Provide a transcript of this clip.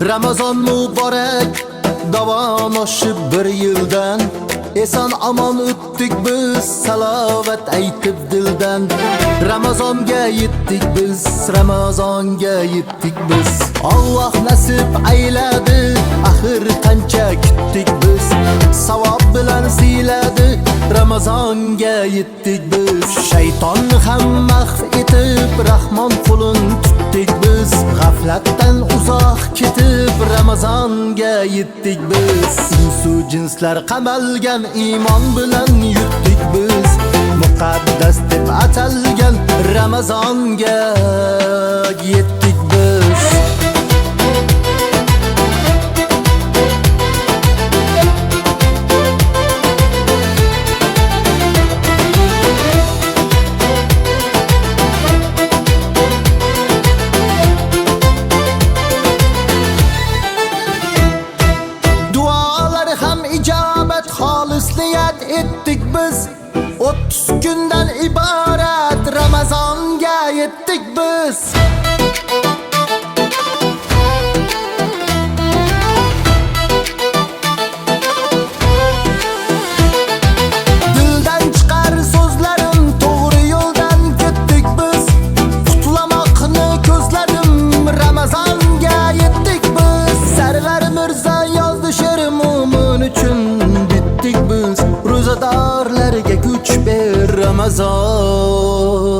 Ramazon muborak, davom oshib bir yildan. Eson amon o'tdik biz, salovat aytib dildan. Ramazonga yetdik biz, Ramazonga yetdik biz. Alloh nasib ayladi, axir qancha kutdik biz. Savob bilan siyladi, Ramazonga yetdik biz. Shaytonni ham mahv etib, Rahmon qo'lin tutdik biz. G'aflatdan uzoq ketib, Ramazonga yetdik biz. Insu jinslar qamalgan iymon bilan yutdik biz. Muqaddas deb atalgan Ramazonga yetdik biz. Xolis niyat etdik biz. 30 kundan iborat Ramazonga yetdik biz. Dildan chiqar so'zlarim, to'g'ri yo'ldan ketdik biz. Qutlamoqni ko'zladim, Ramazonga yetdik biz. Sarvar Mirzo yozdi she'r mo'min uchun biz. Ro'zadorlarga kuch ber Ramazon.